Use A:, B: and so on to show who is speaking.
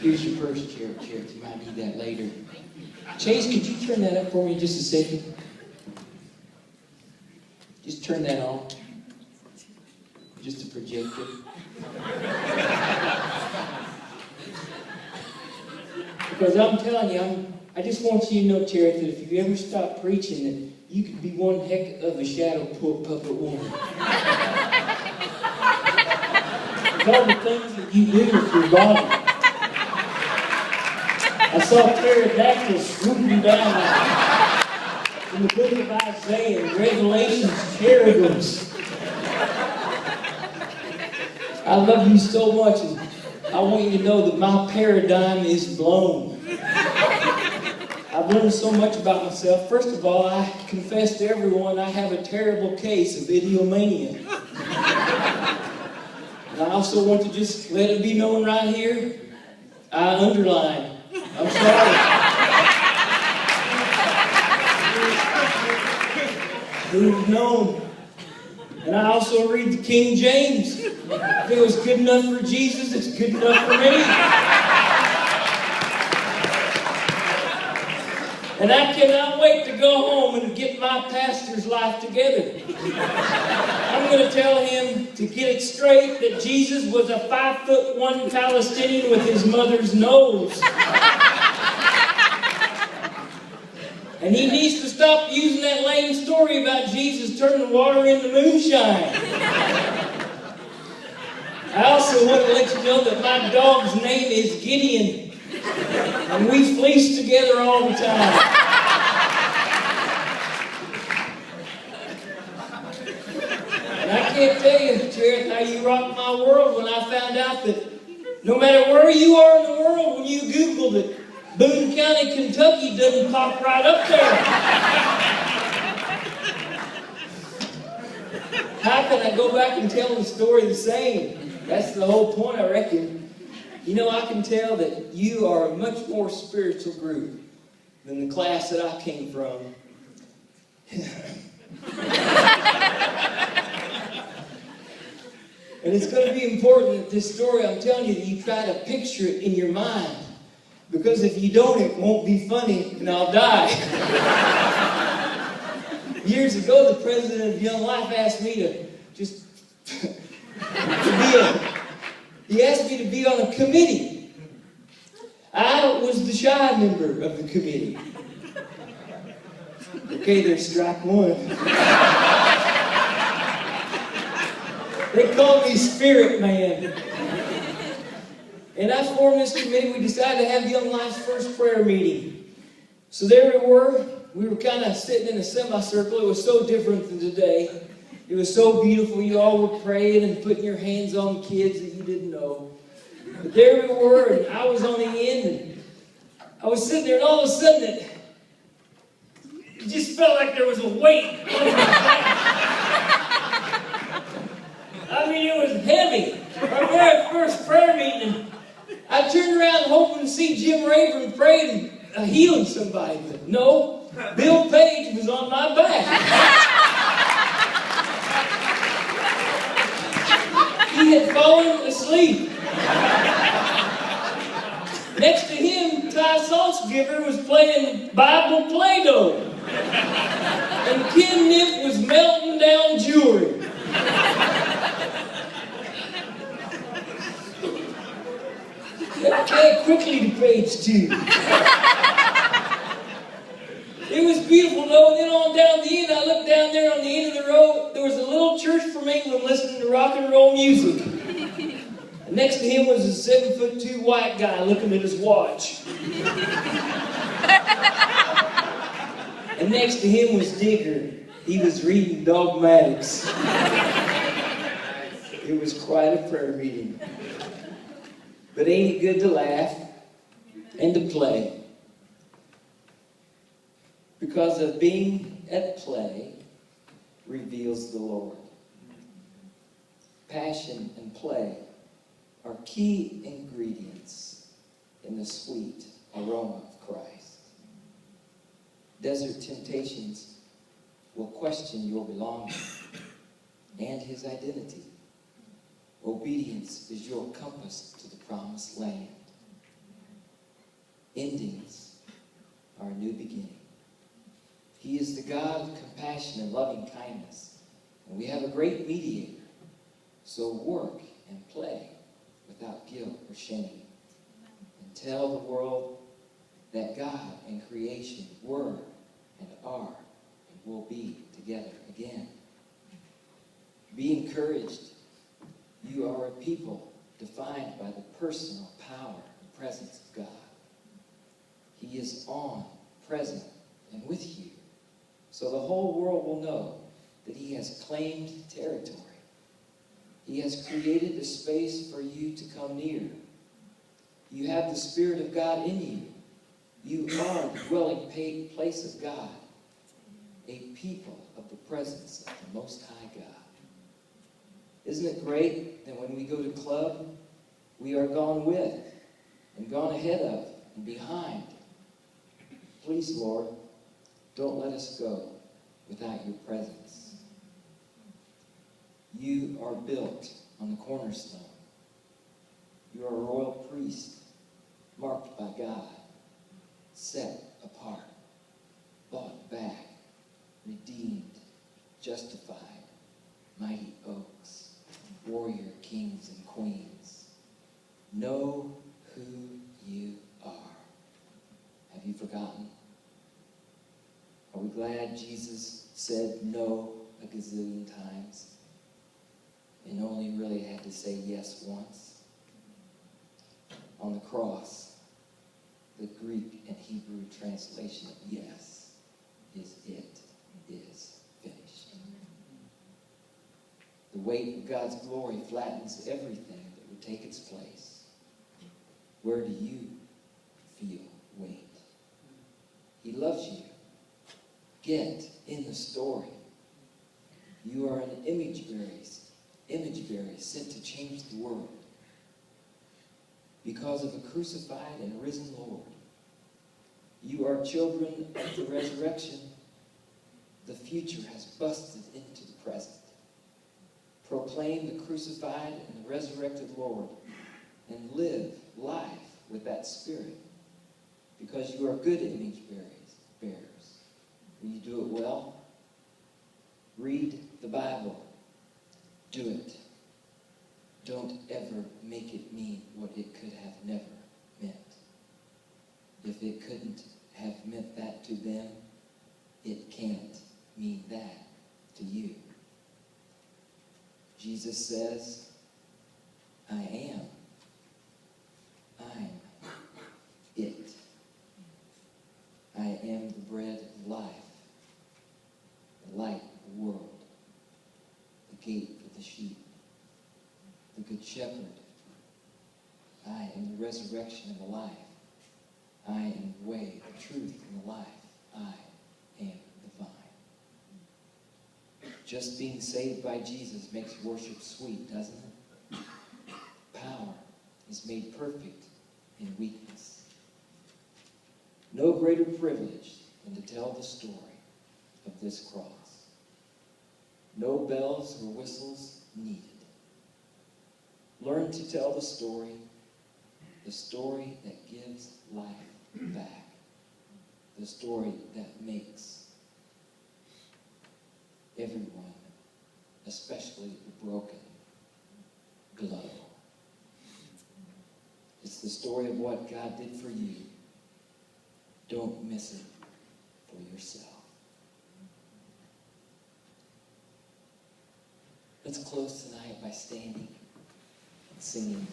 A: Here's your first chair. You might need that later. Chase, could you turn that up for me just a second? Just turn that on. Just a projector. Because I'm telling you, I just want you to know, Terry, that if you ever stop preaching, that you could be one heck of a shadow puppet woman. All the things that you do with your body. I saw pterodactyls swooping down in the book of Isaiah and Revelation's cherubims. I love you so much, and I want you to know that my paradigm is blown. I've learned so much about myself. First of all, I confess to everyone I have a terrible case of idiomania. And I also want to just let it be known right here, I underline. I'm sorry. Who've known? And I also read the King James. If it was good enough for Jesus, it's good enough for me. And I cannot wait to go home and get my pastor's life together. I'm going to tell him to get it straight that Jesus was a 5'1" Palestinian with his mother's nose. And he needs to stop using that lame story about Jesus turning water into moonshine. I also want to let you know that my dog's name is Gideon. And we fleece together all the time. And I can't tell you, Jared, how you rocked my world when I found out that no matter where you are in the world, when you Googled it, Boone County, Kentucky doesn't pop right up there. How can I go back and tell the story the same? That's the whole point, I reckon. You know, I can tell that you are a much more spiritual group than the class that I came from. And it's going to be important that this story, I'm telling you, that you try to picture it in your mind. Because if you don't, it won't be funny, and I'll die. Years ago, the president of Young Life asked me to just he asked me to be on a committee. I was the shy member of the committee. Okay, there's strike one. They call me Spirit Man. And I formed this committee. We decided to have Young Life's first prayer meeting. So there we were. We were kind of sitting in a semicircle. It was so different than today. It was so beautiful. You all were praying and putting your hands on kids that you didn't know. But there we were, and I was on the end, and I was sitting there, and all of a sudden, it just felt like there was a weight on my back. I mean, it was heavy. Our very first prayer meeting, I turned around hoping to see Jim Raven praying and healing somebody. But no, Bill Page was on my back. He had fallen asleep. Next to him, Ty Saltzgiver was playing Bible Play-Doh. And Ken Nipp was melting down jewelry. Okay, quickly to page 2. It was beautiful though, and then on down the end, I looked down there on the end of the road, there was a little church from England listening to rock and roll music. And next to him was a 7'2" white guy looking at his watch. And next to him was Digger. He was reading Dogmatics. It was quite a prayer meeting. But ain't it good to laugh and to play? Because of being at play reveals the Lord. Passion and play are key ingredients in the sweet aroma of Christ. Desert temptations will question your belonging and his identity. Obedience is your compass to the promised land. Endings are a new beginning. He is the God of compassion and loving kindness. And we have a great mediator. So work and play without guilt or shame. And tell the world that God and creation were and are and will be together again. Be encouraged. You are a people defined by the personal power and presence of God. He is on, present, and with you. So the whole world will know that He has claimed territory. He has created a space for you to come near. You have the Spirit of God in you. You are the dwelling place of God, a people of the presence of the Most High God. Isn't it great that when we go to club, we are gone with and gone ahead of and behind? Please, Lord, don't let us go without your presence. You are built on the cornerstone. You are a royal priest, marked by God, set apart, bought back, redeemed, justified, mighty oaks, warrior kings and queens. Know who you are. Have you forgotten? Are we glad Jesus said no a gazillion times and only really had to say yes once? On the cross, the Greek and Hebrew translation of yes is it is finished. The weight of God's glory flattens everything that would take its place. Where do you feel weight? He loves you. Get in the story. You are an image bearer sent to change the world. Because of a crucified and risen Lord, you are children of the resurrection. The future has busted into the present. Proclaim the crucified and the resurrected Lord and live life with that spirit, because you are good image bearers. Will you do it well? Read the Bible. Do it. Don't ever make it mean what it could have never meant. If it couldn't have meant that to them, it can't mean that to you. Jesus says, I am. I'm it. I am the bread of life, the light of the world, the gate for the sheep, the good shepherd. I am the resurrection and the life. I am the way, the truth, and the life. I am the vine. Just being saved by Jesus makes worship sweet, doesn't it? Power is made perfect in weakness. No greater privilege than to tell the story of this cross. No bells or whistles needed. Learn to tell the story that gives life back, the story that makes everyone, especially the broken, glow. It's the story of what God did for you. Don't miss it for yourself. Let's close tonight by standing and singing.